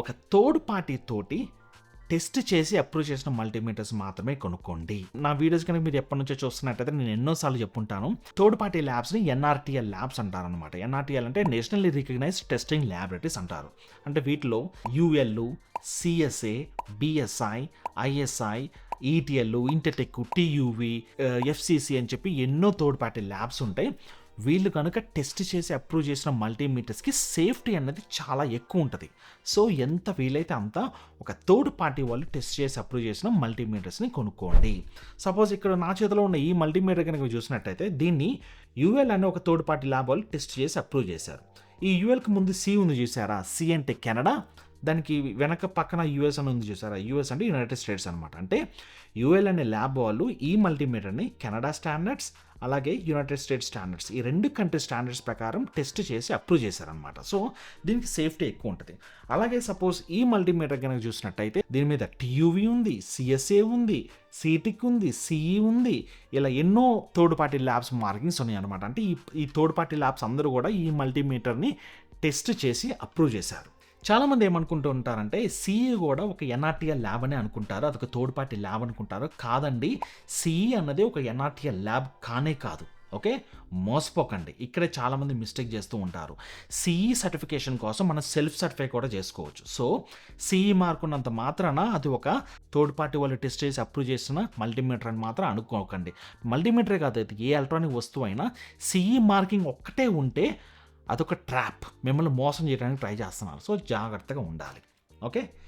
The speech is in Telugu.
ఒక థర్డ్ పార్టీ తోటి టెస్ట్ చేసి అప్రూవ్ చేసిన మల్టీమీటర్స్ మాత్రమే కొనుక్కోండి. నా వీడియోస్ కనుక మీరు ఎప్పటి నుంచో చూస్తున్నట్టయితే నేను ఎన్నోసార్లు చెప్పుంటాను. థర్డ్ పార్టీ ల్యాబ్స్ని ఎన్ఆర్టీఎల్ ల్యాబ్స్ అంటారనమాట. ఎన్ఆర్టీఎల్ అంటే నేషనల్లీ రికగ్నైజ్డ్ టెస్టింగ్ ల్యాబొరేటరీస్ అంటారు. అంటే వీటిలో UL, CSA, BSI, ISI, ETL, Intertek, TUV, FCC అని చెప్పి ఎన్నో థర్డ్ పార్టీ ల్యాబ్స్ ఉంటాయి. వీళ్ళు కనుక టెస్ట్ చేసి అప్రూవ్ చేసిన మల్టీమీటర్స్కి సేఫ్టీ అనేది చాలా ఎక్కువ ఉంటుంది. సో ఎంత వీలైతే అంత ఒక థర్డ్ పార్టీ వాళ్ళు టెస్ట్ చేసి అప్రూవ్ చేసిన మల్టీమీటర్స్ని కొనుక్కోండి. సపోజ్ ఇక్కడ నా చేతిలో ఉన్న ఈ మల్టీమీటర్ కనుక చూసినట్టయితే దీన్ని యూఎల్ అనే ఒక థర్డ్ పార్టీ ల్యాబ్ వాళ్ళు టెస్ట్ చేసి అప్రూవ్ చేశారు. ఈ యూఎల్కి ముందు సి ఉంది చూసారా, సి అంటే కెనడా, దానికి వెనక పక్కన యూఎస్ అని ఉంది చూసారా, యూఎస్ అంటే యునైటెడ్ స్టేట్స్ అనమాట. అంటే యూఎల్ అనే ల్యాబ్ వాళ్ళు ఈ మల్టీమీటర్ని కెనడా స్టాండర్డ్స్ అలాగే యునైటెడ్ స్టేట్స్ స్టాండర్డ్స్ ఈ రెండు కంట్రీ స్టాండర్డ్స్ ప్రకారం టెస్ట్ చేసి అప్రూవ్ చేశారనమాట. సో దీనికి సేఫ్టీ ఎక్కువ ఉంటుంది. అలాగే సపోజ్ ఈ మల్టీమీటర్ కనుక చూసినట్టయితే దీని మీద టీయూవి ఉంది, సిఎస్ఏ ఉంది, సిటిక్ ఉంది, సిఈ ఉంది, ఇలా ఎన్నో థర్డ్ పార్టీ ల్యాబ్స్ మార్కింగ్స్ ఉన్నాయి అనమాట. అంటే ఈ థర్డ్ పార్టీ ల్యాబ్స్ అందరూ కూడా ఈ మల్టీమీటర్ని టెస్ట్ చేసి అప్రూవ్ చేశారు. చాలామంది ఏమనుకుంటూ ఉంటారంటే సిఈ కూడా ఒక ఎన్ఆర్టీఎల్ ల్యాబ్ అని అనుకుంటారు, అదొక థర్డ్ పార్టీ ల్యాబ్ అనుకుంటారు. కాదండి, సిఈ అన్నది ఒక ఎన్ఆర్టీఎల్ ల్యాబ్ కానే కాదు. ఓకే, మోసపోకండి. ఇక్కడే చాలామంది మిస్టేక్ చేస్తూ ఉంటారు. సిఈ సర్టిఫికేషన్ కోసం మనం సెల్ఫ్ సర్టిఫై కూడా చేసుకోవచ్చు. సో సిఈ మార్క్ ఉన్నంత మాత్రాన అది ఒక థర్డ్ పార్టీ వాళ్ళు టెస్ట్ చేసి అప్రూవ్ చేసిన మల్టీమీటర్ అని మాత్రం అనుకోకండి. మల్టీమీటరే కాదు, అయితే ఏ ఎలక్ట్రానిక్ వస్తువు అయినా సిఈ మార్కింగ్ ఒక్కటే ఉంటే అదొక ట్రాప్, మిమ్మల్ని మోసం చేయడానికి ట్రై చేస్తున్నారు. సో జాగ్రత్తగా ఉండాలి. ఓకే.